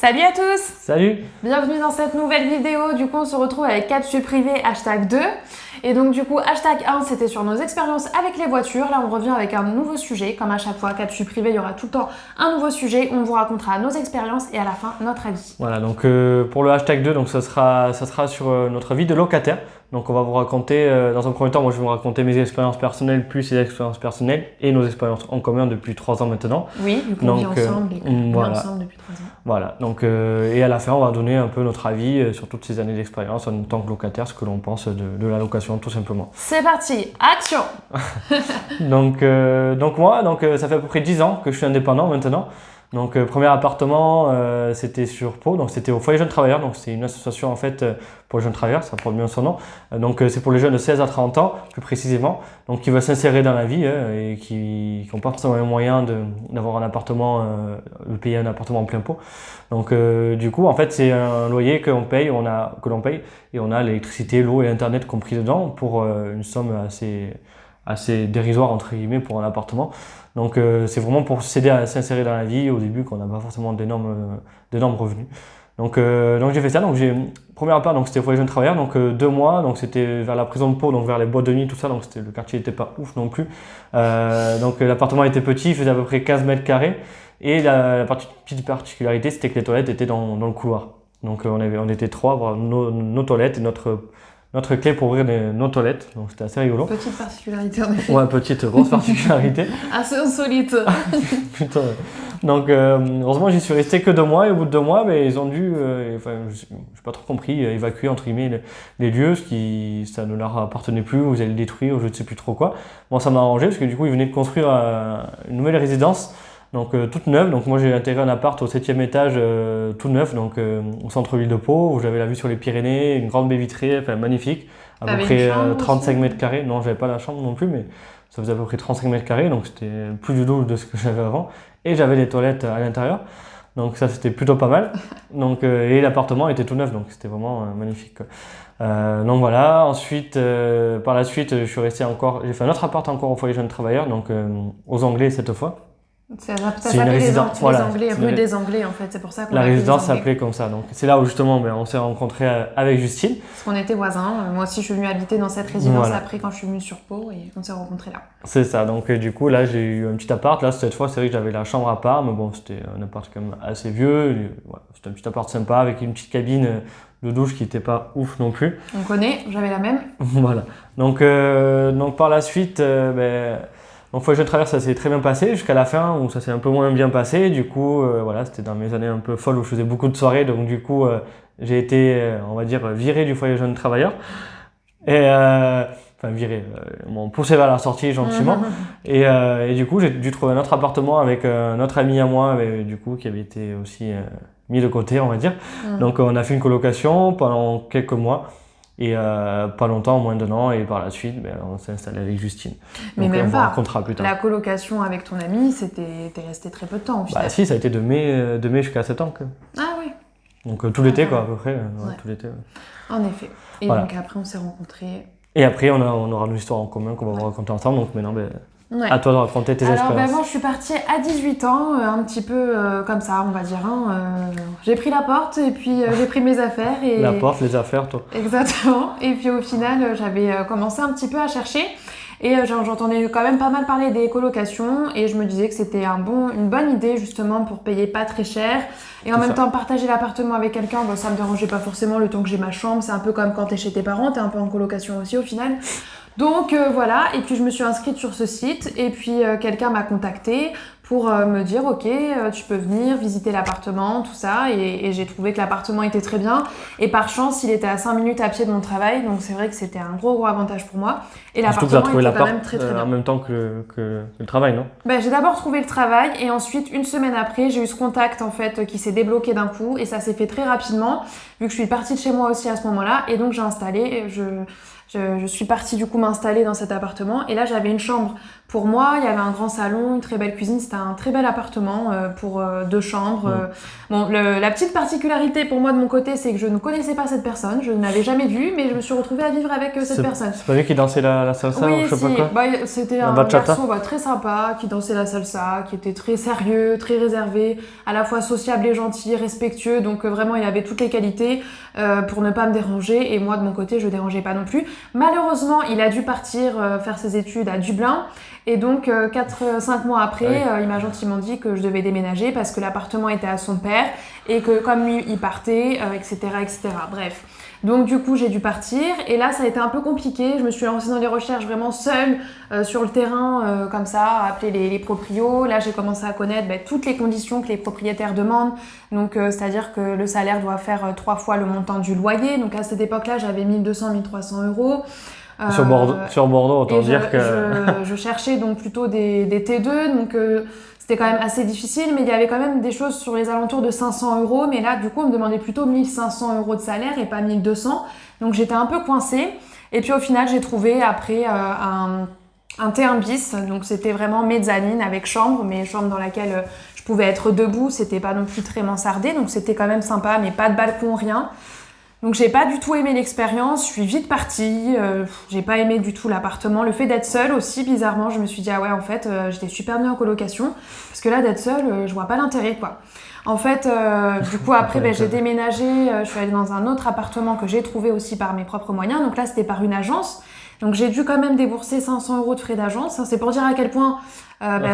Salut à tous! Salut! Bienvenue dans cette nouvelle vidéo. Du coup, on se retrouve avec Capsule Privé hashtag 2. Et donc, du coup, hashtag 1, c'était sur nos expériences avec les voitures. Là, on revient avec un nouveau sujet. Comme à chaque fois, Capsule Privé, il y aura tout le temps un nouveau sujet. On vous racontera nos expériences et à la fin, notre avis. Voilà, donc pour le hashtag 2, donc ça sera sur notre vie de locataire. Donc on va vous raconter, dans un premier temps, moi je vais vous raconter mes expériences personnelles plus les expériences personnelles et nos expériences en commun depuis 3 ans maintenant. Oui, vu qu'on vit ensemble et qu'on vit ensemble depuis 3 ans. Voilà, donc et à la fin on va donner un peu notre avis sur toutes ces années d'expérience en tant que locataire, ce que l'on pense de la location tout simplement. C'est parti, action! donc moi, ça fait à peu près 10 ans que je suis indépendant maintenant. Donc premier appartement, c'était sur Pau, donc c'était au Foyer Jeunes Travailleurs, donc c'est une association en fait pour les jeunes travailleurs, ça porte bien son nom. Donc c'est pour les jeunes de 16 à 30 ans plus précisément, donc qui veulent s'insérer dans la vie et qui n'ont pas forcément les moyens d'avoir un appartement, de payer un appartement en plein pot. Donc du coup en fait c'est un loyer que l'on paye et on a l'électricité, l'eau et l'internet compris dedans pour une somme assez dérisoire entre guillemets pour un appartement. Donc c'est vraiment pour s'aider à s'insérer dans la vie au début qu'on n'a pas forcément d'énormes revenus. Donc j'ai fait ça, donc premier appart, donc c'était au Foyer Jeunes Travailleurs, donc 2 mois, donc c'était vers la prison de Pau, donc vers les boîtes de nuit, tout ça, donc le quartier n'était pas ouf non plus. Donc l'appartement était petit, il faisait à peu près 15 mètres carrés et la petite particularité c'était que les toilettes étaient dans le couloir. Donc on était 3 à avoir nos toilettes et notre clé pour ouvrir nos toilettes, donc c'était assez rigolo. Petite particularité en effet. Ouais, grosse particularité. Assez insolite. Putain. Donc heureusement j'y suis resté que 2 mois et au bout de 2 mois ils ont dû, j'ai pas trop compris, évacuer entre guillemets les lieux, ça ne leur appartenait plus, vous allez le détruire, je ne sais plus trop quoi. Moi ça m'a arrangé parce que du coup ils venaient de construire une nouvelle résidence. Donc toute neuve, donc moi j'ai intégré un appart au 7e étage tout neuf, donc au centre-ville de Pau, où j'avais la vue sur les Pyrénées, une grande baie vitrée, enfin magnifique, à peu près 35 mètres carrés. Non, j'avais pas la chambre non plus, mais ça faisait à peu près 35 mètres carrés, donc c'était plus du double de ce que j'avais avant. Et j'avais les toilettes à l'intérieur, donc ça c'était plutôt pas mal. Donc, et l'appartement était tout neuf, donc c'était vraiment magnifique. Donc voilà, ensuite, par la suite, j'ai fait un autre appart encore au Foyer Jeunes Travailleurs, donc aux Anglais cette fois. Ça s'appelait les Anglais, rue des Anglais en fait, c'est pour ça qu'on la résidence s'appelait comme ça. Donc c'est là où justement on s'est rencontrés avec Justine. Parce qu'on était voisins. Moi aussi je suis venue habiter dans cette résidence après quand je suis venue sur Pau et on s'est rencontrés là. C'est ça, donc du coup là j'ai eu un petit appart. Là cette fois c'est vrai que j'avais la chambre à part, mais bon c'était un appart quand même assez vieux. Voilà, c'était un petit appart sympa avec une petite cabine de douche qui n'était pas ouf non plus. On connaît, j'avais la même. Voilà, donc par la suite donc Foyer Jeunes Travailleurs, ça s'est très bien passé jusqu'à la fin où ça s'est un peu moins bien passé. Du coup, voilà, c'était dans mes années un peu folles où je faisais beaucoup de soirées. Donc du coup, j'ai été, on va dire, viré du Foyer Jeunes Travailleurs. Et viré, ils m'ont poussé vers la sortie gentiment. Et du coup, j'ai dû trouver un autre appartement avec un autre ami à moi, du coup, qui avait été aussi mis de côté, on va dire. Donc on a fait une colocation pendant quelques mois. Et pas longtemps, moins d'1 an, et par la suite, on s'est installé avec Justine. Mais donc, même on pas. racontera plus tard. La colocation avec ton ami, t'es resté très peu de temps au final. Bah si, ça a été de mai jusqu'à septembre. Ah oui. Donc tout l'été quoi, à peu près. Ouais. Tout l'été. Ouais. En effet. Et voilà. Donc après, on s'est rencontrés. Et après, on aura nos histoires en commun qu'on va vous raconter ensemble. Donc maintenant, à toi de raconter tes expériences. Alors moi je suis partie à 18 ans, un petit peu comme ça on va dire. J'ai pris la porte et puis j'ai pris mes affaires. Et... La porte, les affaires, toi. Exactement. Et puis au final j'avais commencé un petit peu à chercher. Et j'entendais quand même pas mal parler des colocations et je me disais que c'était une bonne idée justement pour payer pas très cher. Et en même temps partager l'appartement avec quelqu'un, ça me dérangeait pas forcément le temps que j'ai ma chambre. C'est un peu comme quand t'es chez tes parents, t'es un peu en colocation aussi au final. Donc voilà, et puis je me suis inscrite sur ce site et puis quelqu'un m'a contactée pour me dire ok, tu peux venir visiter l'appartement, tout ça, et j'ai trouvé que l'appartement était très bien et par chance il était à 5 minutes à pied de mon travail, donc c'est vrai que c'était un gros avantage pour moi et l'appartement était quand même très très bien. En même temps que le travail, non? J'ai d'abord trouvé le travail et ensuite une semaine après j'ai eu ce contact en fait qui s'est débloqué d'un coup et ça s'est fait très rapidement vu que je suis partie de chez moi aussi à ce moment-là et donc j'ai installé, Je suis partie du coup m'installer dans cet appartement et là j'avais une chambre pour moi, il y avait un grand salon, une très belle cuisine, c'était un très bel appartement pour 2 chambres. Bon, la petite particularité pour moi de mon côté, c'est que je ne connaissais pas cette personne, je ne l'avais jamais vue, mais je me suis retrouvée à vivre avec cette personne. C'est pas lui qui dansait la salsa Oui, ou je sais pas quoi? C'était La un bachata. garçon très sympa qui dansait la salsa, qui était très sérieux, très réservé, à la fois sociable et gentil, respectueux, donc vraiment il avait toutes les qualités pour ne pas me déranger et moi de mon côté je dérangeais pas non plus. Malheureusement il a dû partir faire ses études à Dublin et donc 4-5 mois après il m'a gentiment dit que je devais déménager parce que l'appartement était à son père et que comme lui il partait, etc., etc. Bref. Donc du coup j'ai dû partir et là ça a été un peu compliqué, je me suis lancée dans les recherches vraiment seule sur le terrain comme ça, à appeler les proprios. Là j'ai commencé à connaître toutes les conditions que les propriétaires demandent, donc c'est-à-dire que le salaire doit faire 3 fois le montant du loyer, donc à cette époque là j'avais 1200-1300 euros. Sur Bordeaux, autant dire que... Je cherchais donc plutôt des T2, donc c'était quand même assez difficile, mais il y avait quand même des choses sur les alentours de 500 euros, mais là du coup on me demandait plutôt 1500 euros de salaire et pas 1200, donc j'étais un peu coincée. Et puis au final j'ai trouvé après un T1 bis, donc c'était vraiment mezzanine avec chambre, mais chambre dans laquelle je pouvais être debout, c'était pas non plus très mansardé, donc c'était quand même sympa, mais pas de balcon, rien. Donc j'ai pas du tout aimé l'expérience, je suis vite partie, j'ai pas aimé du tout l'appartement. Le fait d'être seule aussi, bizarrement, je me suis dit ah ouais en fait j'étais super bien en colocation, parce que là d'être seule, je vois pas l'intérêt quoi. En fait, du coup après j'ai déménagé, je suis allée dans un autre appartement que j'ai trouvé aussi par mes propres moyens, donc là c'était par une agence. Donc j'ai dû quand même débourser 500 euros de frais d'agence, c'est pour dire à quel point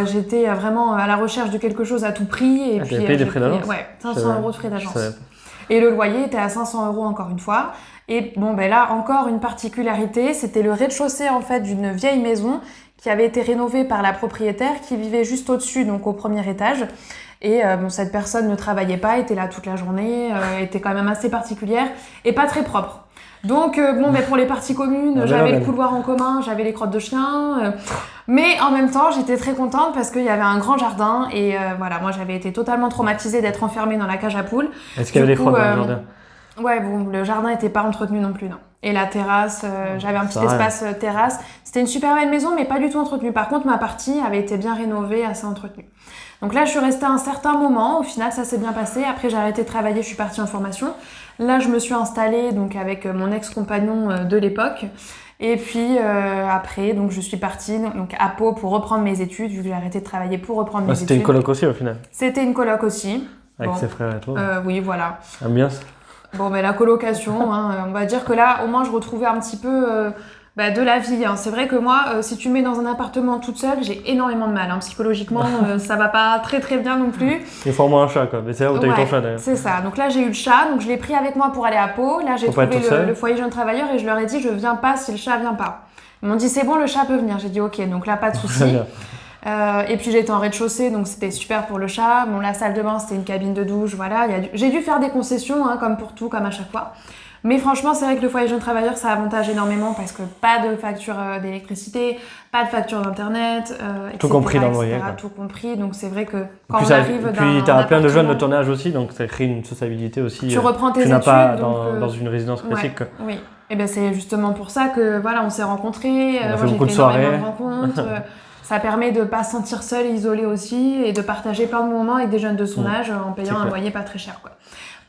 j'étais vraiment à la recherche de quelque chose à tout prix. Et puis payé des frais d'agence? Ouais, 500 euros de frais d'agence. Et le loyer était à 500 euros encore une fois. Et bon, là, encore une particularité, c'était le rez-de-chaussée en fait d'une vieille maison qui avait été rénovée par la propriétaire qui vivait juste au-dessus, donc au premier étage. Et cette personne ne travaillait pas, était là toute la journée, était quand même assez particulière et pas très propre. Donc pour les parties communes, j'avais le couloir en commun, j'avais les crottes de chien, mais en même temps j'étais très contente parce qu'il y avait un grand jardin et voilà, moi j'avais été totalement traumatisée d'être enfermée dans la cage à poules. Est-ce qu'il y avait des crottes dans le jardin? Ouais, le jardin n'était pas entretenu non plus, non. Et la terrasse, j'avais un petit espace terrasse. C'était une super belle maison, mais pas du tout entretenue. Par contre, ma partie avait été bien rénovée, assez entretenue. Donc là, je suis restée un certain moment. Au final, ça s'est bien passé. Après, j'ai arrêté de travailler, je suis partie en formation. Là, je me suis installée donc, avec mon ex-compagnon de l'époque. Et puis après, donc, je suis partie donc, à Pau pour reprendre mes études, vu que j'ai arrêté de travailler pour reprendre mes études. C'était une coloc aussi, au final? C'était une coloc aussi. Avec ses frères et toi? Oui, voilà. Ambiance? Bon, la colocation, on va dire que là, au moins, je retrouvais un petit peu de la vie. C'est vrai que moi, si tu me mets dans un appartement toute seule, j'ai énormément de mal. Psychologiquement, ça va pas très très bien non plus. Il faut au moins un chat, quoi. Mais c'est là où t'as eu ton chat, d'ailleurs. C'est ça. Donc là, j'ai eu le chat, donc je l'ai pris avec moi pour aller à Pau. Là, j'ai trouvé le foyer jeune travailleur et je leur ai dit, je viens pas si le chat vient pas. Ils m'ont dit, c'est bon, le chat peut venir. J'ai dit, ok, donc là, pas de souci. Et puis j'étais en rez-de-chaussée, donc c'était super pour le chat. Bon, la salle de bain, c'était une cabine de douche, voilà. J'ai dû faire des concessions, comme pour tout, comme à chaque fois. Mais franchement, c'est vrai que le foyer jeune travailleur, ça avantage énormément parce que pas de facture d'électricité, pas de facture d'internet, etc. Tout compris dans le loyer. Tout compris, donc c'est vrai que quand on arrive dans puis tu as plein de jeunes de ton âge aussi, donc ça crée une sociabilité aussi. Tu reprends tes études. Tu n'as pas dans une résidence classique. Ouais, oui, et c'est justement pour ça que voilà, on s'est rencontrés. On a fait beaucoup de soirées. Rencontres. Ça permet de ne pas se sentir seul, isolé aussi, et de partager plein de moments avec des jeunes de son âge en payant un loyer pas très cher, quoi.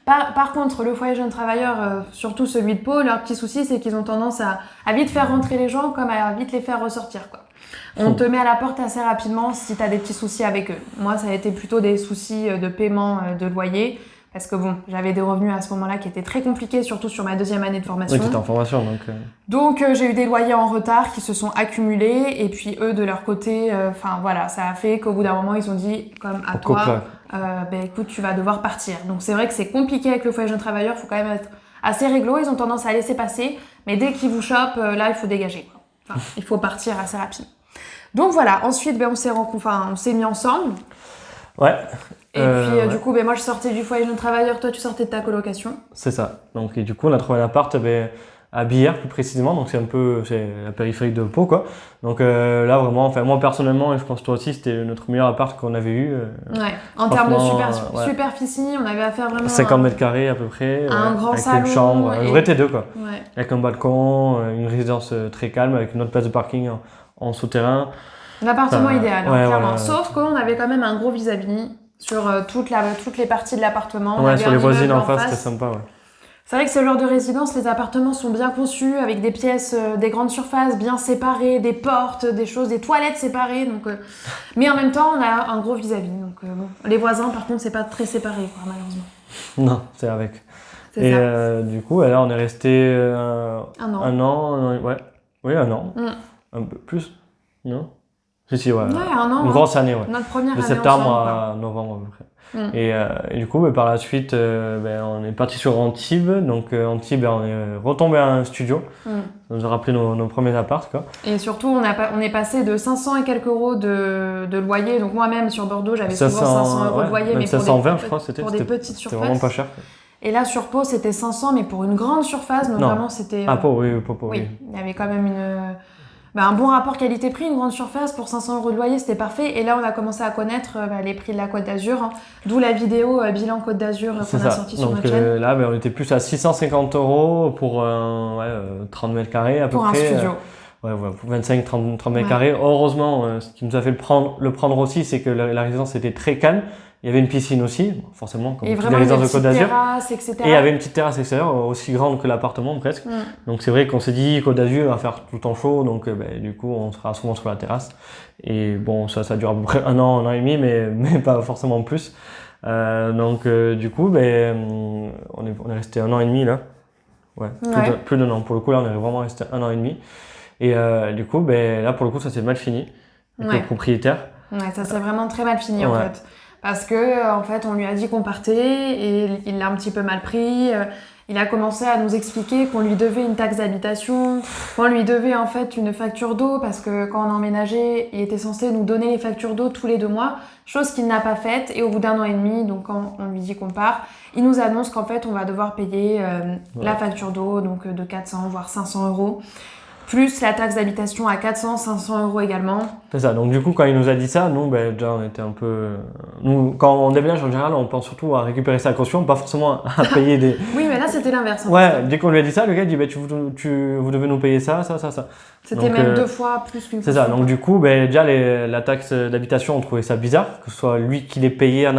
Par contre, le foyer jeune travailleur, surtout celui de Pau, leur petit souci, c'est qu'ils ont tendance à vite faire rentrer les gens comme à vite les faire ressortir, quoi. On te met à la porte assez rapidement si tu as des petits soucis avec eux. Moi, ça a été plutôt des soucis de paiement de loyer. Parce que j'avais des revenus à ce moment-là qui étaient très compliqués, surtout sur ma deuxième année de formation. Oui, tu étais en formation, donc... Donc, j'ai eu des loyers en retard qui se sont accumulés. Et puis, eux, de leur côté, ça a fait qu'au bout d'un moment, ils ont dit, comme à toi, écoute, tu vas devoir partir. Donc, c'est vrai que c'est compliqué avec le foyer jeune travailleur. Il faut quand même être assez réglo. Ils ont tendance à laisser passer. Mais dès qu'ils vous chopent, là, il faut dégager, quoi. Il faut partir assez rapidement. Donc, voilà. Ensuite, on s'est mis ensemble. Ouais. Et puis du coup, moi je sortais du foyer jeune travailleur, toi tu sortais de ta colocation. C'est ça. Donc et du coup, on a trouvé un appart à Billère plus précisément, donc c'est la périphérie de Pau quoi. Donc là vraiment, enfin moi personnellement et je pense toi aussi c'était notre meilleur appart qu'on avait eu. Ouais, en termes de ouais. superficie, on avait affaire vraiment 50 mètres carrés à peu près, un grand avec salon, une chambre, un vrai T2 quoi. Ouais. Avec un balcon, une résidence très calme avec une autre place de parking en souterrain. L'appartement idéal, hein, clairement. Voilà. Sauf qu'on avait quand même un gros vis-à-vis sur toutes les parties de l'appartement. Ouais, sur les voisines en face, c'était sympa. Ouais. C'est vrai que ce genre de résidence, les appartements sont bien conçus, avec des pièces, des grandes surfaces bien séparées, des portes, des choses, des toilettes séparées. Donc, mais en même temps, on a un gros vis-à-vis. Donc, bon. Les voisins, par contre, c'est pas très séparé, quoi, malheureusement. Non, c'est avec. C'est ça. Du coup, là, on est resté un an. Ouais. Oui, un an. Un peu plus, non? Si, ouais. Ouais, un an. Une grosse année, ouais. Notre première de année septembre ensemble, à novembre à peu près. Et du coup, par la suite, on est parti sur Antibes. Donc Antibes, on est retombé à un studio. Ça nous a rappelé nos premiers apparts, quoi. Et surtout, on est passé de 500 et quelques euros de loyer. Donc moi-même, sur Bordeaux, j'avais souvent 500 euros de loyer. Mais 520, je crois, c'était pour des petites surfaces. C'était vraiment pas cher. Et là, sur Pau, c'était 500, mais pour une grande surface. Donc vraiment, c'était... Ah, Pau, oui, Pau, oui. Il y avait quand même un bon rapport qualité-prix, une grande surface pour 500 euros de loyer, c'était parfait. Et là, on a commencé à connaître les prix de la Côte d'Azur, hein, d'où la vidéo bilan Côte d'Azur qu'on a sortie sur notre chaîne. Là, on était plus à 650 euros pour 30 mètres carrés à peu près. Pour un studio. Pour 25-30 mètres carrés. Heureusement, ce qui nous a fait le prendre aussi, c'est que la résidence était très calme. Il y avait une piscine aussi, forcément, comme toutes les résidences de Côte d'Azur. Et il y avait une petite terrasse extérieure aussi grande que l'appartement presque. Donc c'est vrai qu'on s'est dit Côte d'Azur va faire tout le temps chaud, donc du coup on sera souvent sur la terrasse. Et bon, ça dure à peu près un an et demi, mais pas forcément plus. Du coup, on est resté un an et demi là. Plus d'un an. Pour le coup, là, on est vraiment resté un an et demi. Et du coup, là, pour le coup, ça s'est mal fini avec le propriétaire. Ouais, ça s'est vraiment très mal fini en fait. Parce que en fait, on lui a dit qu'on partait et il l'a un petit peu mal pris. Il a commencé à nous expliquer qu'on lui devait une taxe d'habitation, qu'on lui devait en fait une facture d'eau parce que quand on a emménagé, il était censé nous donner les factures d'eau tous les 2 mois, chose qu'il n'a pas faite. Et au bout d'un an et demi, donc quand on lui dit qu'on part, il nous annonce qu'en fait, on va devoir payer la facture d'eau, donc de 400 voire 500 euros. Plus la taxe d'habitation à 400, 500 euros également. C'est ça. Donc du coup, quand il nous a dit ça, nous, déjà, on était un peu... Nous, quand on déménage, en général, on pense surtout à récupérer sa caution, pas forcément à payer des... Oui, mais là, c'était l'inverse. Dès qu'on lui a dit ça, le gars dit, vous devez nous payer ça. C'était même 2 fois plus qu'une fois. C'est ça. Donc du coup, déjà, la taxe d'habitation, on trouvait ça bizarre, que ce soit lui qui l'ait payé en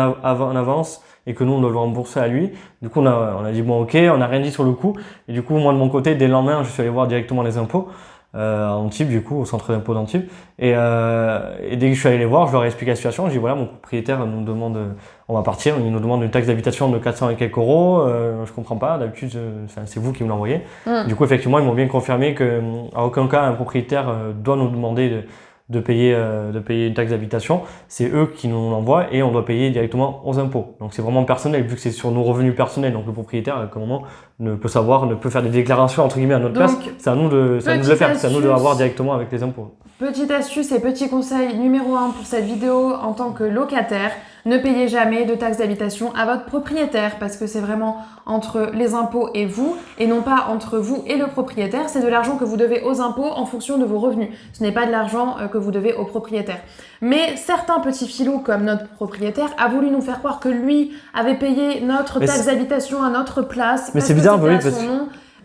avance, et que nous on doit le rembourser à lui. Du coup on a dit bon ok, on n'a rien dit sur le coup. Et du coup moi de mon côté, dès le lendemain, je suis allé voir directement les impôts à Antibes, du coup au centre d'impôt d'Antibes. Et dès que je suis allé les voir, je leur ai expliqué la situation. J'ai dit voilà, mon propriétaire nous demande, on va partir, il nous demande une taxe d'habitation de 400 et quelques euros. Je comprends pas, d'habitude c'est vous qui me l'envoyez. Du coup effectivement ils m'ont bien confirmé que à aucun cas un propriétaire doit nous demander de payer une taxe d'habitation, c'est eux qui nous l'envoient et on doit payer directement aux impôts. Donc c'est vraiment personnel, vu que c'est sur nos revenus personnels. Donc le propriétaire, à un moment, ne peut faire des déclarations entre guillemets à notre place. C'est à nous de le faire, c'est à nous de l'avoir directement avec les impôts. Petite astuce et petit conseil numéro 1 pour cette vidéo en tant que locataire, ne payez jamais de taxe d'habitation à votre propriétaire parce que c'est vraiment entre les impôts et vous et non pas entre vous et le propriétaire. C'est de l'argent que vous devez aux impôts en fonction de vos revenus. Ce n'est pas de l'argent que vous devez au propriétaire. Mais certains petits filous comme notre propriétaire a voulu nous faire croire que lui avait payé notre taxe d'habitation à notre place. Mais c'est bizarre, oui, parce que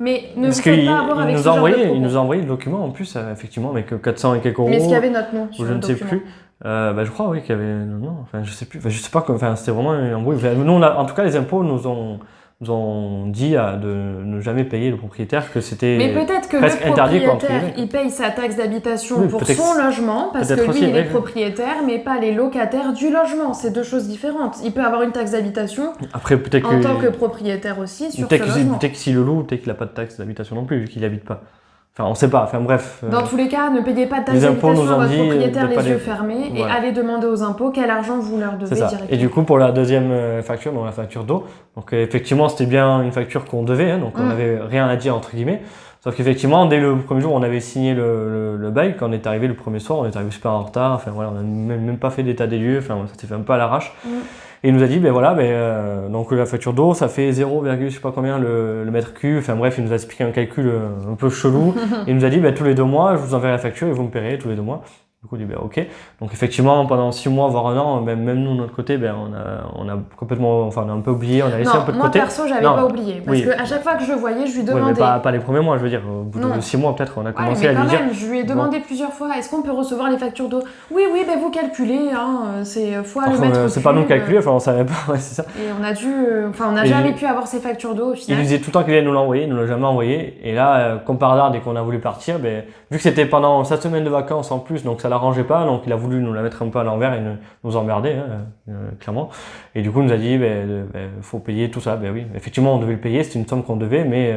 mais ne vous faites pas avoir avec ce genre de propos. Il nous a envoyé le document en plus, effectivement, avec 400 et quelques euros. Mais est-ce qu'il y avait notre nom sur je le ne sais document? plus. Je crois, oui, qu'il y avait. Non, enfin, je sais plus. Enfin, je sais pas. Enfin, c'était vraiment un embrouille. Nous, en tout cas, les impôts nous ont dit de ne jamais payer le propriétaire, que c'était mais peut-être que presque le interdit, propriétaire, il paye sa taxe d'habitation pour son logement, parce que lui, aussi, il est propriétaire, mais pas les locataires du logement. C'est deux choses différentes. Il peut avoir une taxe d'habitation en tant que propriétaire aussi sur ce logement. Peut-être que s'il le loue, peut-être qu'il n'a pas de taxe d'habitation non plus, vu qu'il n'y habite pas. Enfin, on sait pas. Enfin, bref. Dans tous les cas, ne payez pas de taxe d'habitation à votre propriétaire les yeux fermés et allez demander aux impôts quel argent vous leur devez directement. Et du coup, pour la deuxième facture, la facture d'eau, donc effectivement, c'était bien une facture qu'on devait, donc on n'avait rien à dire entre guillemets. Sauf qu'effectivement, dès le premier jour, on avait signé le bail. Quand on est arrivé le premier soir, on est arrivé super en retard. Enfin voilà, on n'a même pas fait d'état des lieux. Enfin, ça s'est fait un peu à l'arrache. Et il nous a dit, ben voilà, donc la facture d'eau, ça fait 0, je sais pas combien le mètre cube. Enfin bref, il nous a expliqué un calcul un peu chelou. Et il nous a dit, tous les 2 mois, je vous enverrai la facture et vous me paierez tous les 2 mois. Du coup, on dit, ok. Donc effectivement, pendant 6 mois, voire un an, même nous, de notre côté, on a complètement, enfin, on a un peu oublié, on a laissé un peu de côté. Moi, perso, j'avais pas oublié. Parce qu'à chaque fois que je le voyais, je lui demandais. Mais pas les premiers mois, je veux dire. Au bout de 6 mois, peut-être, on a commencé à lui dire. Je lui ai demandé plusieurs fois, est-ce qu'on peut recevoir les factures d'eau? Oui, vous calculez, c'est fois le mètre cube. C'est pas nous calculer, enfin, on savait pas, c'est ça. Et on n'a jamais pu avoir ces factures d'eau au final. Il disait tout le temps qu'il allait nous l'envoyer, il nous l'a jamais envoyé. Et là, comme par hasard, dès qu'on a voulu partir, vu que c'était pendant sa semaine de vacances en plus, donc ça l'arrangeait pas, donc il a voulu nous la mettre un peu à l'envers et nous emmerder, clairement. Et du coup, il nous a dit, faut payer tout ça. Oui, effectivement, on devait le payer, c'était une somme qu'on devait, mais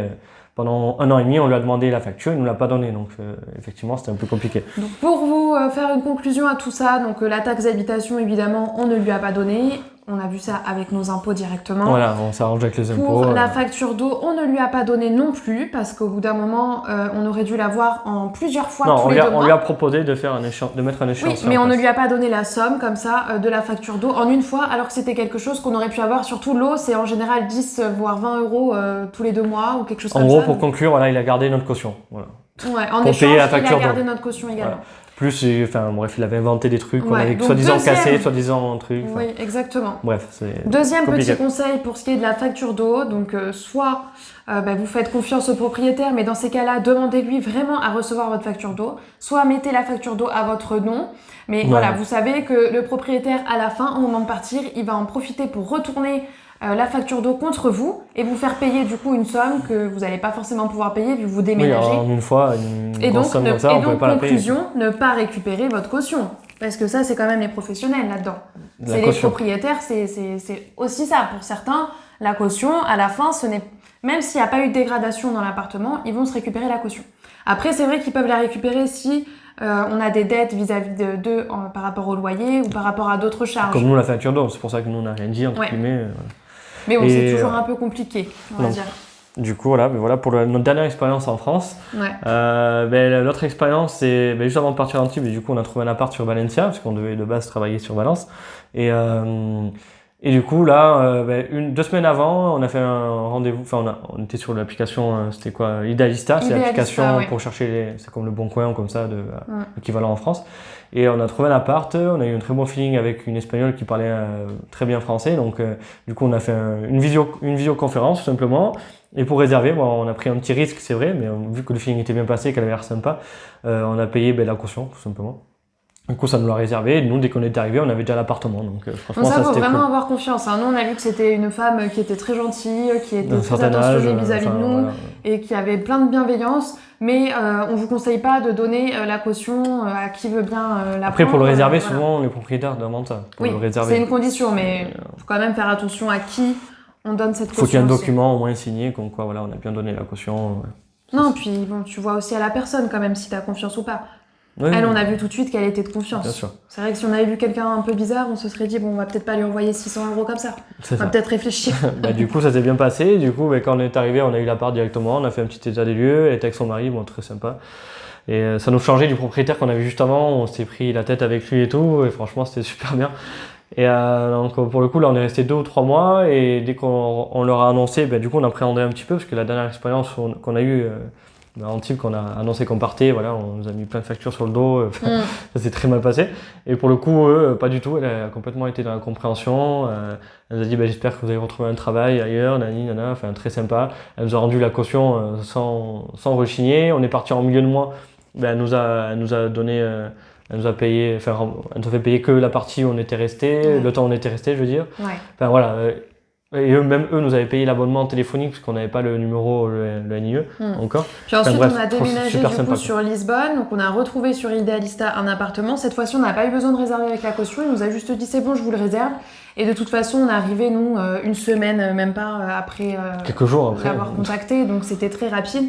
pendant 1 an et demi, on lui a demandé la facture, il nous l'a pas donnée. Donc, effectivement, c'était un peu compliqué. Donc, pour vous faire une conclusion à tout ça, donc la taxe d'habitation, évidemment, on ne lui a pas donné. On a vu ça avec nos impôts directement. Voilà, on s'arrange avec les impôts. Pour la facture d'eau, on ne lui a pas donné non plus, parce qu'au bout d'un moment, on aurait dû la voir en plusieurs fois tous les 2 mois. On lui a proposé de mettre un échéancier. Oui, mais on ne lui a pas donné la somme, comme ça, de la facture d'eau en une fois, alors que c'était quelque chose qu'on aurait pu avoir. Surtout l'eau, c'est en général 10 voire 20 euros tous les 2 mois, ou quelque chose comme ça. En gros, pour conclure, voilà, il a gardé notre caution. Voilà. Ouais, en échange, il a gardé notre caution également. Voilà. Plus, bref, il avait inventé des trucs qu'on avait soi-disant cassés, soi-disant trucs. Oui, exactement. Bref, c'est deuxième compliqué. petit conseil pour ce qui est de la facture d'eau, donc soit vous faites confiance au propriétaire, mais dans ces cas-là, demandez-lui vraiment à recevoir votre facture d'eau, soit mettez la facture d'eau à votre nom, mais voilà, vous savez que le propriétaire, à la fin, au moment de partir, il va en profiter pour retourner la facture d'eau contre vous et vous faire payer du coup une somme que vous n'allez pas forcément pouvoir payer vu que vous déménagez. Oui, en une fois, une grosse somme comme ça, on ne pouvait pas la payer. Conclusion, ne pas récupérer votre caution. Parce que ça, c'est quand même les professionnels là-dedans. C'est les propriétaires, c'est aussi ça. Pour certains, la caution, à la fin, même s'il n'y a pas eu de dégradation dans l'appartement, ils vont se récupérer la caution. Après, c'est vrai qu'ils peuvent la récupérer si on a des dettes vis-à-vis d'eux par rapport au loyer ou par rapport à d'autres charges. Comme nous, la facture d'eau, c'est pour ça que nous, on n'a rien dit, entre guillemets. Mais bon, c'est toujours un peu compliqué, on va dire. Du coup, voilà pour notre dernière expérience en France. L'autre expérience, c'est juste avant de partir en Antibes, du coup, on a trouvé un appart sur Valencia, parce qu'on devait de base travailler sur Valence. Et du coup, là, 2 semaines avant, on a fait un rendez-vous. Enfin, on était sur l'application, c'était quoi? Idealista, c'est l'application pour chercher c'est comme le Bon Coin, comme ça, l'équivalent en France. Et on a trouvé un appart, on a eu un très bon feeling avec une Espagnole qui parlait très bien français. Donc, du coup, on a fait une visioconférence, tout simplement. Et pour réserver, on a pris un petit risque, c'est vrai, mais vu que le feeling était bien passé, qu'elle avait l'air sympa, on a payé la caution, tout simplement. Du coup, ça nous l'a réservé. Et nous, dès qu'on est arrivé, on avait déjà l'appartement. Donc, franchement, ça faut vraiment cool. avoir confiance. Nous, on a vu que c'était une femme qui était très gentille, qui était très attentionnée vis-à-vis de nous et qui avait plein de bienveillance. Mais on vous conseille pas de donner la caution à qui veut bien la prendre. Après, pour le réserver, souvent, les propriétaires demandent ça. Oui, c'est une condition, mais faut quand même faire attention à qui on donne cette caution. Faut qu'il y ait un document au moins signé, comme quoi, voilà, on a bien donné la caution. Non, puis bon, tu vois aussi à la personne quand même si tu as confiance ou pas. Oui, elle, on a vu tout de suite qu'elle était de confiance. Bien sûr. C'est vrai que si on avait vu quelqu'un un peu bizarre, on se serait dit, bon, on va peut-être pas lui envoyer 600 € comme ça. On va peut-être réfléchir. Du coup, ça s'est bien passé. Du coup, quand on est arrivé, on a eu l'appart directement. On a fait un petit état des lieux. Elle était avec son mari, très sympa. Et ça nous changeait du propriétaire qu'on avait juste avant. On s'est pris la tête avec lui et tout. Et franchement, c'était super bien. Et donc, pour le coup, là, on est resté 2 ou 3 mois. Et dès qu'on leur a annoncé, du coup, on appréhendait un petit peu. Parce que la dernière expérience qu'on a eue, à Antibes, qu'on a annoncé qu'on partait, voilà, on nous a mis plein de factures sur le dos, ça s'est très mal passé. Et pour le coup, eux, pas du tout, elle a complètement été dans la compréhension. Elle nous a dit, j'espère que vous allez retrouver un travail ailleurs, nana, enfin très sympa. Elle nous a rendu la caution sans rechigner. On est parti en milieu de mois, elle nous a donné, elle nous a payé, enfin, elle nous a fait payer que la partie où on était resté, le temps où on était resté, je veux dire. Enfin voilà. Et eux nous avaient payé l'abonnement téléphonique parce qu'on n'avait pas le numéro, le NIE encore. Puis ensuite, on a déménagé du coup sur Lisbonne, donc on a retrouvé sur Idealista un appartement. Cette fois-ci, on n'a pas eu besoin de réserver avec la caution, il nous a juste dit c'est bon, je vous le réserve. Et de toute façon, on est arrivé, nous, une semaine, même pas après quelques jours après l'avoir contacté, donc c'était très rapide.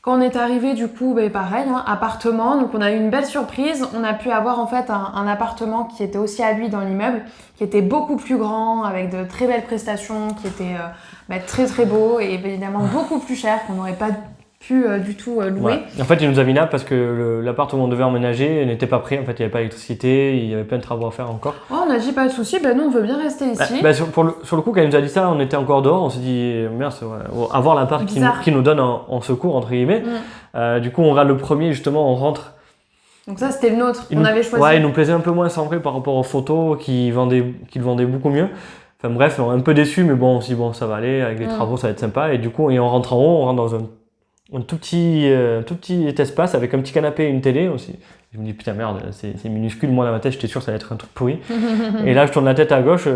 Quand on est arrivé, du coup, pareil, appartement. Donc, on a eu une belle surprise. On a pu avoir en fait un appartement qui était aussi à lui dans l'immeuble, qui était beaucoup plus grand, avec de très belles prestations, qui était très très beau et évidemment beaucoup plus cher, qu'on n'aurait pas pu du tout louer. Ouais. En fait, il nous a mis là parce que l'appart où on devait emménager n'était pas prêt. En fait, il n'y avait pas d'électricité, il y avait plein de travaux à faire encore. Oh, on a dit pas de souci, nous on veut bien rester ici. Sur le coup, quand il nous a dit ça, on était encore dehors. On s'est dit, merde, avoir l'appart qui nous donne en secours, entre guillemets. Du coup, on regarde le premier, justement, on rentre. Donc ça, c'était le nôtre qu'on avait choisi. Ouais, il nous plaisait un peu moins, c'est vrai, par rapport aux photos qu'il vendait beaucoup mieux. Enfin bref, on est un peu déçus, mais bon, on s'est dit, bon, ça va aller, avec les travaux, ça va être sympa. Et du coup, on rentre en haut, on rentre dans un tout petit espace avec un petit canapé et une télé aussi. Je me dis, putain, merde, c'est minuscule. Moi, dans ma tête, j'étais sûr que ça allait être un truc pourri. Et là, je tourne la tête à gauche.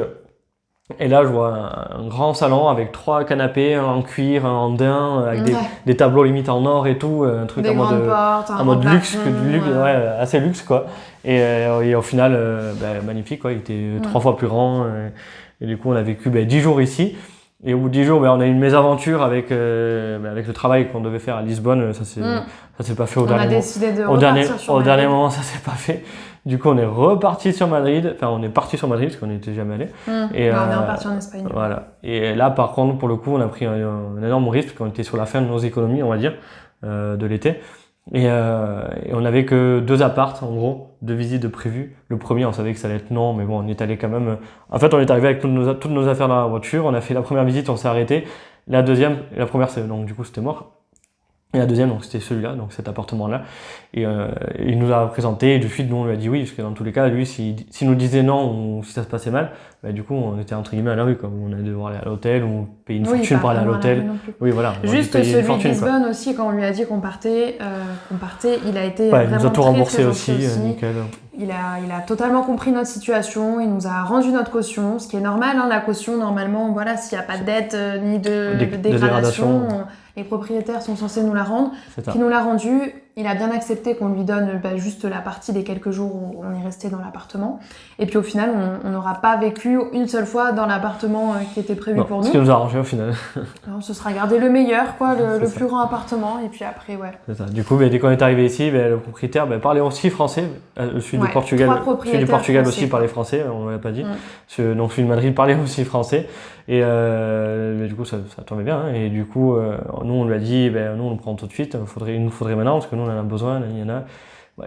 Et là, je vois un grand salon avec 3 canapés, un en cuir, un en daim, avec des tableaux limite en or et tout, un truc en mode luxe, assez luxe quoi. Et au final, magnifique quoi, il était 3 fois plus grand. Et du coup, on a vécu 10 jours ici. Et au bout de 10 jours, on a eu une mésaventure avec le travail qu'on devait faire à Lisbonne. Ça s'est pas fait au dernier moment, ça s'est pas fait. Du coup, on est reparti sur Madrid. Enfin, on est parti sur Madrid parce qu'on n'y était jamais allé. Et on est reparti en Espagne. Voilà. Et là, par contre, pour le coup, on a pris un énorme risque parce qu'on était sur la fin de nos économies, on va dire, de l'été. Et on n'avait que 2 apparts, en gros, 2 visites de prévues. Le premier, on savait que ça allait être non, mais bon, on est allé quand même. En fait, on est arrivé avec toutes nos affaires dans la voiture. On a fait la première visite, on s'est arrêté. La première, donc du coup, c'était mort. Et la deuxième, donc c'était celui-là, donc cet appartement-là. Et il nous a présenté, et de suite, nous, on lui a dit oui, parce que dans tous les cas, lui, s'il nous disait non ou si ça se passait mal, du coup, on était entre guillemets à la rue, quoi. On allait devoir aller à l'hôtel ou payer une fortune pour aller à l'hôtel. Oui, voilà. Juste celui de Lisbonne aussi, quand on lui a dit qu'on partait, il a été vraiment il nous a tout remboursé très aussi, nickel. Il a totalement compris notre situation, il nous a rendu notre caution, ce qui est normal, la caution, normalement, voilà, s'il n'y a pas de dette ni de dégradation, les propriétaires sont censés nous la rendre. Qui nous l'a rendu, il a bien accepté qu'on lui donne juste la partie des quelques jours où on est resté dans l'appartement. Et puis au final, on n'aura pas vécu une seule fois dans l'appartement qui était prévu pour nous. Ce qui nous a arrangé au final. On se sera gardé le meilleur, quoi, le plus grand appartement, et puis après, C'est ça. Du coup, dès qu'on est arrivé ici, le propriétaire parlait aussi français. Celui du Portugal aussi parlait français, on ne l'a pas dit. Donc celui de Madrid parlait aussi français. Et du coup, ça tombait bien. Et du coup, nous, on lui a dit, nous, on le prend tout de suite. Il nous faudrait maintenant, parce que nous, on en a besoin. Il y en a.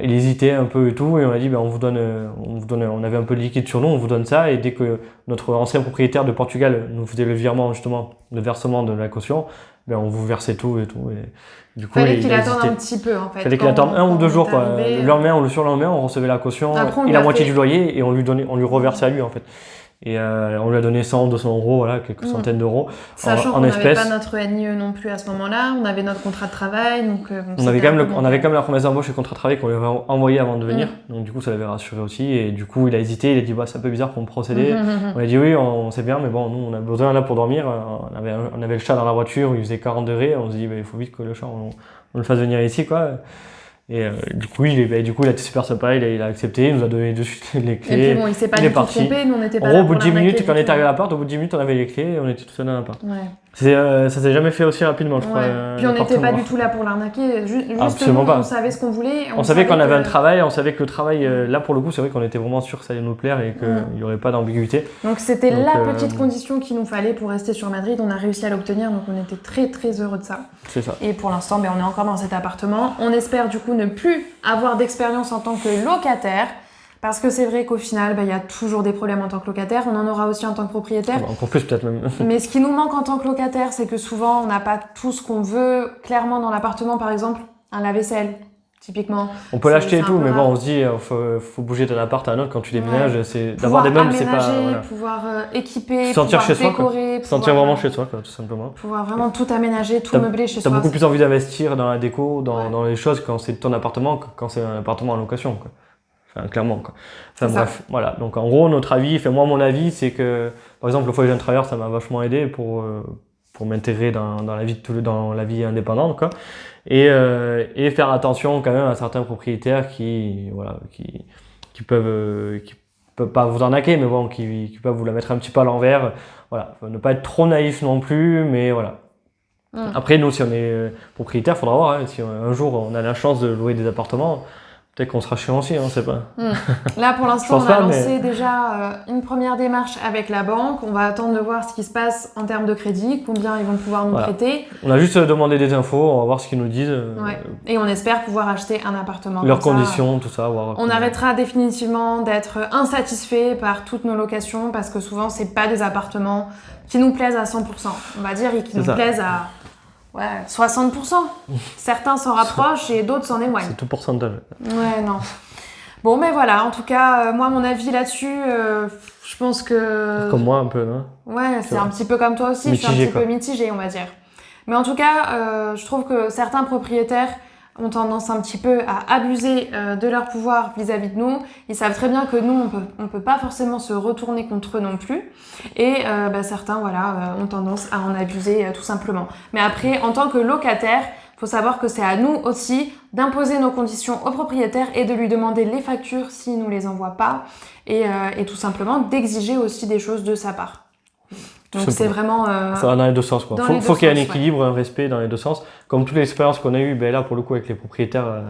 Il hésitait un peu et tout. Et on a dit, on vous donne, on avait un peu de liquide sur nous, on vous donne ça. Et dès que notre ancien propriétaire de Portugal nous faisait le virement, justement, le versement de la caution, on vous versait tout et tout. Et du coup, fallait qu'il attende un petit peu, en fait. Fallait qu'il attende 1 ou 2 jours, quoi. Le lendemain ou le surlendemain, on recevait la caution et la moitié du loyer et on lui reversait à lui, en fait. Et on lui a donné 100, 200 euros, voilà, quelques centaines d'euros Sachant en qu'on espèces. n'avait pas notre NIE non plus à ce moment-là, on avait notre contrat de travail, donc on avait quand même la promesse d'embauche et le contrat de travail qu'on lui avait envoyé avant de venir, donc du coup ça l'avait rassuré aussi, et du coup il a hésité, il a dit c'est un peu bizarre pour me procéder. On a dit oui, on sait bien, mais bon, nous on a besoin là pour dormir, on avait le chat dans la voiture, il faisait 40 degrés, on se dit il faut vite que le chat on le fasse venir ici, quoi. Et du coup, il a été super sympa, il a accepté, il nous a donné de suite les clés. Et puis il s'est pas du tout trompé, nous on n'était pas là. Au bout de 10 minutes, quand on est arrivé à l'appart, au bout de 10 minutes, on avait les clés et on était tout seul dans l'appart. Ça s'est jamais fait aussi rapidement, je crois. Puis on n'était pas du tout là pour l'arnaquer, juste Absolument nous, pas. on savait ce qu'on voulait. On savait qu'on avait un travail, on savait que le travail, là pour le coup, c'est vrai qu'on était vraiment sûr que ça allait nous plaire et qu'il n'y aurait pas d'ambiguïté. Donc c'était la petite condition qu'il nous fallait pour rester sur Madrid, on a réussi à l'obtenir, donc on était très très heureux de ça. C'est ça. Et pour l'instant, on est encore dans cet appartement. On espère du coup ne plus avoir d'expérience en tant que locataire. Parce que c'est vrai qu'au final, il y a toujours des problèmes en tant que locataire. On en aura aussi en tant que propriétaire. Encore plus peut-être même. Mais ce qui nous manque en tant que locataire, c'est que souvent, on n'a pas tout ce qu'on veut. Clairement, dans l'appartement, par exemple, un lave-vaisselle, typiquement. On peut l'acheter et tout, mais bon, on se dit, faut bouger d'un appart à un autre quand tu déménages. C'est d'avoir des meubles, c'est pas. Pouvoir équiper, sentir pouvoir chez décorer. Soi, sentir vraiment chez soi, quoi, tout simplement. Pouvoir vraiment tout aménager, tout meubler chez soi. T'as beaucoup plus envie d'investir dans la déco, dans les choses quand c'est ton appartement que quand c'est un appartement en location, quoi. Enfin, clairement, quoi. Enfin, bref, voilà. Donc, en gros, notre avis, mon avis, c'est que, par exemple, le foyer jeune travailleur, ça m'a vachement aidé pour m'intégrer dans la vie indépendante, quoi. Et faire attention, quand même, à certains propriétaires qui peuvent pas vous arnaquer, mais bon, qui peuvent vous la mettre un petit peu à l'envers. Voilà. Faut ne pas être trop naïf non plus, mais voilà. Après, nous, si on est propriétaire, faudra voir, hein, si un jour on a la chance de louer des appartements, Peut-être qu'on sera chiant aussi, on sait pas. Là, pour l'instant, pense on a pas, lancé déjà une première démarche avec la banque. On va attendre de voir ce qui se passe en termes de crédit, combien ils vont pouvoir nous prêter. On a juste demandé des infos, on va voir ce qu'ils nous disent. Et on espère pouvoir acheter un appartement. Leurs conditions, tout ça. Voir on arrêtera définitivement d'être insatisfait par toutes nos locations parce que souvent, c'est pas des appartements qui nous plaisent à 100%. On va dire qui nous plaisent à 60%. Certains s'en rapprochent et d'autres s'en éloignent. C'est tout pourcentage. Ouais, non. Bon, mais voilà, en tout cas, moi, mon avis là-dessus, je pense que... Comme moi, un peu, non? Ouais, c'est un petit peu comme toi aussi, mitigé, c'est un petit peu mitigé, on va dire. Mais en tout cas, je trouve que certains propriétaires ont tendance un petit peu à abuser de leur pouvoir vis-à-vis de nous. Ils savent très bien que nous, on peut pas forcément se retourner contre eux non plus. Et certains, ont tendance à en abuser tout simplement. Mais après, en tant que locataire, faut savoir que c'est à nous aussi d'imposer nos conditions au propriétaire et de lui demander les factures s'il nous les envoie pas. Et tout simplement d'exiger aussi des choses de sa part. Donc c'est vraiment... ça va dans les deux sens, quoi. Faut qu'il y ait un équilibre, un respect dans les deux sens. Comme toutes les expériences qu'on a eues, là pour le coup avec les propriétaires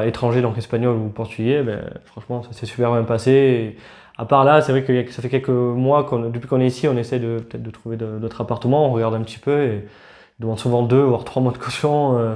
étrangers, donc espagnols ou portugais, franchement ça s'est super bien passé. Et à part là, c'est vrai que ça fait quelques mois, depuis qu'on est ici, on essaie peut-être de trouver d'autres appartements, on regarde un petit peu et on demande souvent 2 voire 3 mois de caution.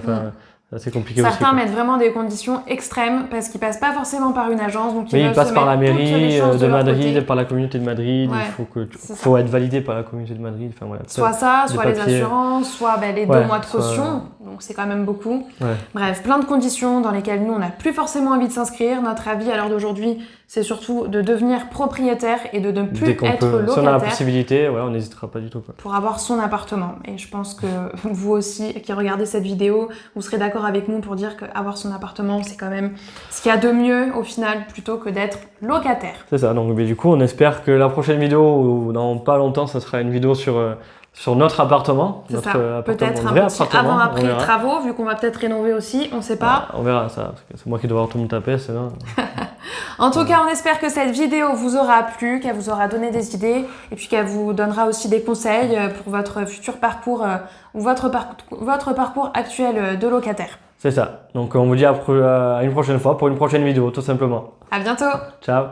C'est assez compliqué aussi. Certains mettent vraiment des conditions extrêmes parce qu'ils passent pas forcément par une agence. Donc ils passent par la mairie de Madrid, côté. par la communauté de Madrid. Il faut être validé par la communauté de Madrid. Enfin, voilà, soit ça, soit les assurances, soit les 2 mois de caution. Donc c'est quand même beaucoup. Bref, plein de conditions dans lesquelles nous on n'a plus forcément envie de s'inscrire. Notre avis à l'heure d'aujourd'hui, c'est surtout de devenir propriétaire et de ne plus être locataire. Si on a la possibilité, on n'hésitera pas du tout. Pour avoir son appartement. Et je pense que vous aussi qui regardez cette vidéo, vous serez d'accord avec nous pour dire qu'avoir son appartement, c'est quand même ce qu'il y a de mieux au final plutôt que d'être locataire. C'est ça. Donc du coup, on espère que la prochaine vidéo, ou dans pas longtemps, ça sera une vidéo sur notre appartement. C'est ça. Peut-être un petit avant-après travaux, vu qu'on va peut-être rénover aussi, on sait pas. On verra ça, parce que c'est moi qui dois avoir tout mon tapet, c'est là. En tout cas, on espère que cette vidéo vous aura plu, qu'elle vous aura donné des idées et puis qu'elle vous donnera aussi des conseils pour votre futur parcours ou votre parcours actuel de locataire. C'est ça. Donc on vous dit à une prochaine fois pour une prochaine vidéo, tout simplement. À bientôt. Ciao.